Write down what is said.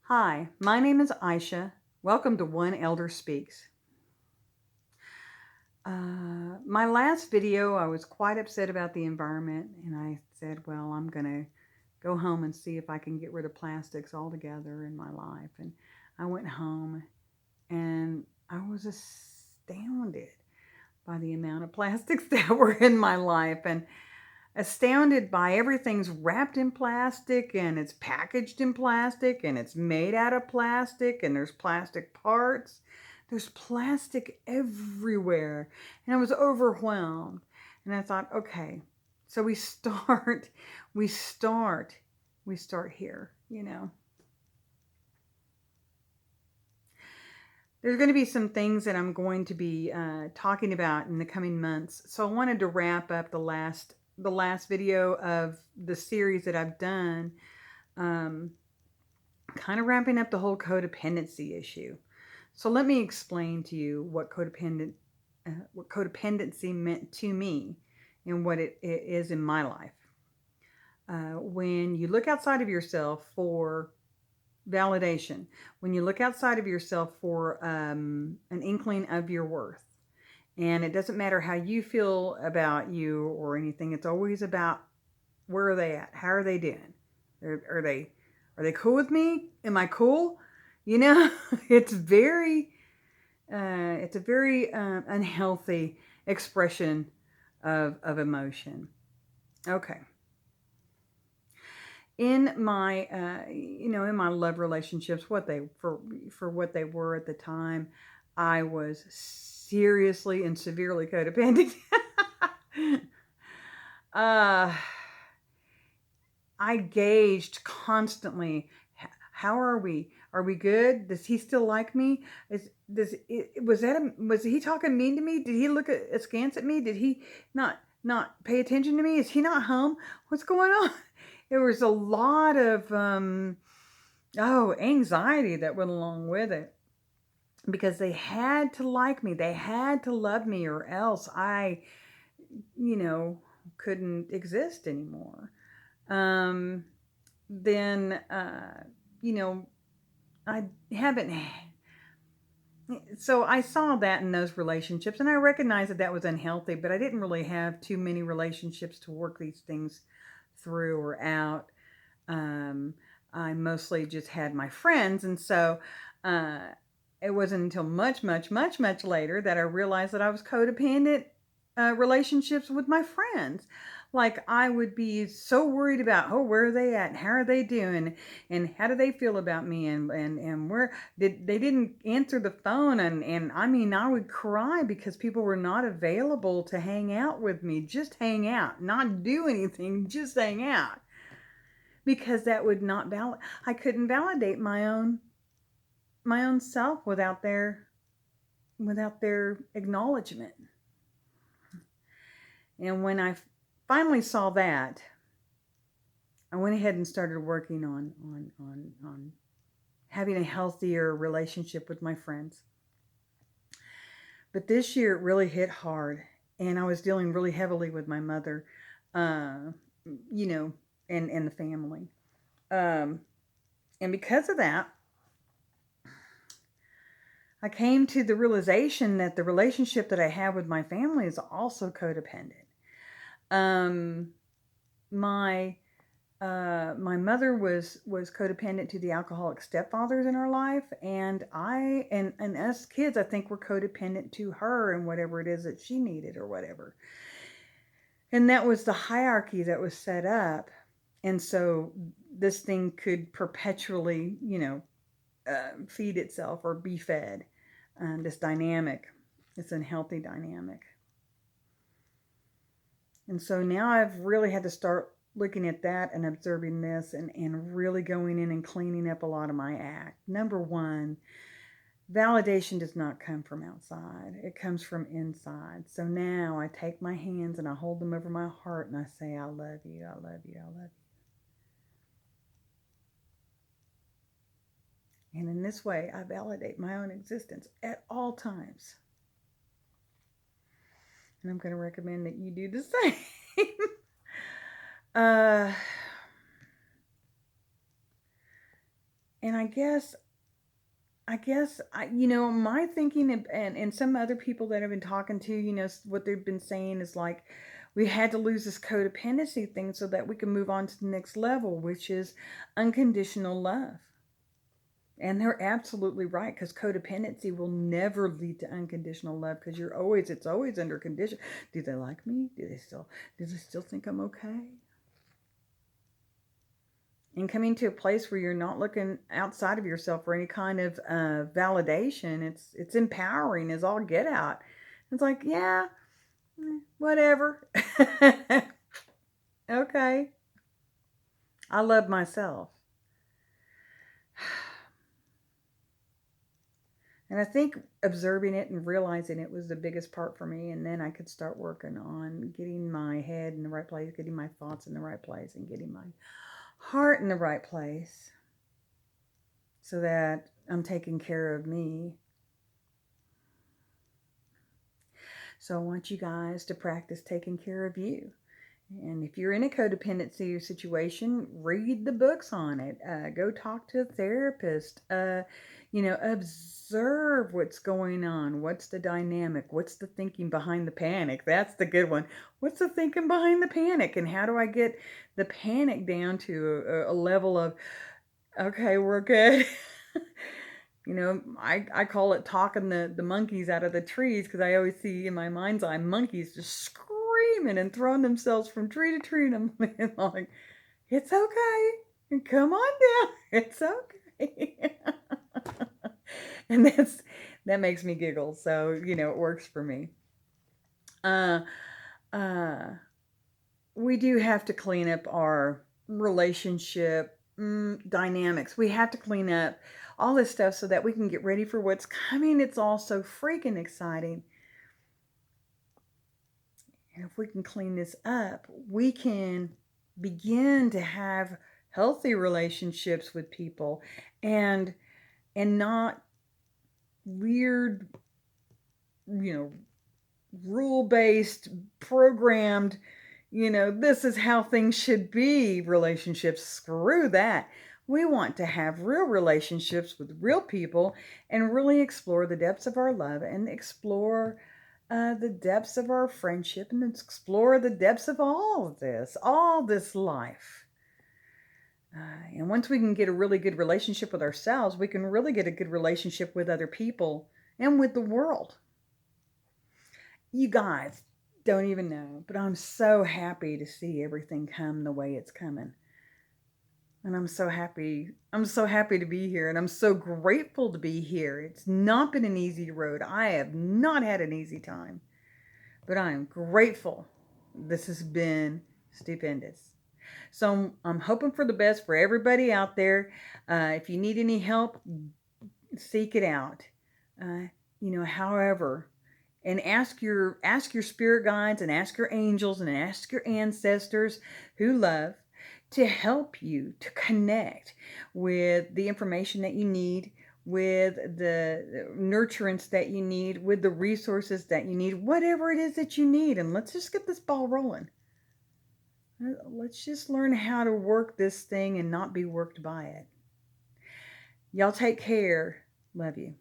Hi, my name is Aisha. Welcome to One Elder Speaks. My last video, I was quite upset about the environment, and I said, well, I'm going to go home and see if I can get rid of plastics altogether in my life. And I went home, and I was astounded by the amount of plastics that were in my life, and astounded by everything's wrapped in plastic, and it's packaged in plastic, and it's made out of plastic, and there's plastic parts. There's plastic everywhere. And I was overwhelmed. And I thought, okay, so we start here, There's going to be some things that I'm going to be talking about in the coming months. So I wanted to wrap up the last video of the series that I've done, kind of wrapping up the whole codependency issue. So let me explain to you what codependency meant to me and what it is in my life. When you look outside of yourself for validation, when you look outside of yourself for an inkling of your worth, and it doesn't matter how you feel about you or anything, it's always about where are they at? How are they doing? Are they cool with me? Am I cool? It's a very unhealthy expression of emotion. Okay. In my in my love relationships, what they were at the time, I was seriously and severely codependent. I gauged constantly, how are we? Are we good? Does he still like me? Was he talking mean to me? Did he look askance at me? Did he not pay attention to me? Is he not home? What's going on? There was a lot of anxiety that went along with it, because they had to like me. They had to love me, or else I, couldn't exist anymore. Then, I haven't. So I saw that in those relationships, and I recognized that was unhealthy, but I didn't really have too many relationships to work these things through or out. I mostly just had my friends, and so it wasn't until much later that I realized that I was codependent relationships with my friends. Like, I would be so worried about, where are they at? How are they doing? And how do they feel about me? And where they didn't answer the phone. And I mean, I would cry because people were not available to hang out with me. Just hang out, not do anything, just hang out. Because that would not I couldn't validate my own self without their acknowledgement. And when I finally saw that, I went ahead and started working on having a healthier relationship with my friends. But this year it really hit hard, and I was dealing really heavily with my mother, and the family. And because of that, I came to the realization that the relationship that I have with my family is also codependent. My mother was codependent to the alcoholic stepfathers in our life, and and us kids, I think, were codependent to her and whatever it is that she needed or whatever. And that was the hierarchy that was set up, and so this thing could perpetually, feed itself or be fed. This dynamic, this unhealthy dynamic. And so now I've really had to start looking at that and observing this, and really going in and cleaning up a lot of my act. Number one, validation does not come from outside. It comes from inside. So now I take my hands and I hold them over my heart and I say, I love you, I love you, I love you. And in this way, I validate my own existence at all times. And I'm going to recommend that you do the same. And my thinking and some other people that I've been talking to, what they've been saying is like, we had to lose this codependency thing so that we can move on to the next level, which is unconditional love. And they're absolutely right, because codependency will never lead to unconditional love, because it's always under condition. Do they like me? Do they still think I'm okay? And coming to a place where you're not looking outside of yourself for any kind of validation, it's empowering as all get out. It's like, yeah, whatever. Okay. I love myself. And I think observing it and realizing it was the biggest part for me. And then I could start working on getting my head in the right place, getting my thoughts in the right place, and getting my heart in the right place so that I'm taking care of me. So I want you guys to practice taking care of you. And if you're in a codependency situation, read the books on it. Go talk to a therapist. Observe what's going on. What's the dynamic? What's the thinking behind the panic? That's the good one. What's the thinking behind the panic? And how do I get the panic down to a level of, okay, we're good. I call it talking the monkeys out of the trees, because I always see in my mind's eye monkeys just screaming and throwing themselves from tree to tree. And I'm like, it's okay. Come on down. It's okay. And that makes me giggle. So, it works for me. Uh, uh, we do have to clean up our relationship dynamics. We have to clean up all this stuff so that we can get ready for what's coming. It's all so freaking exciting. And if we can clean this up, we can begin to have healthy relationships with people, and not weird, rule-based, programmed, this is how things should be relationships. Screw that. We want to have real relationships with real people and really explore the depths of our love, and explore the depths of our friendship, and explore the depths of all this life. And once we can get a really good relationship with ourselves, we can really get a good relationship with other people and with the world. You guys don't even know, but I'm so happy to see everything come the way it's coming. And I'm so happy to be here, and I'm so grateful to be here. It's not been an easy road. I have not had an easy time, but I am grateful. This has been stupendous. So I'm hoping for the best for everybody out there. If you need any help, seek it out. However, and ask your spirit guides, and ask your angels, and ask your ancestors who love, to help you to connect with the information that you need, with the nurturance that you need, with the resources that you need, whatever it is that you need. And let's just get this ball rolling. Let's just learn how to work this thing and not be worked by it. Y'all take care. Love you.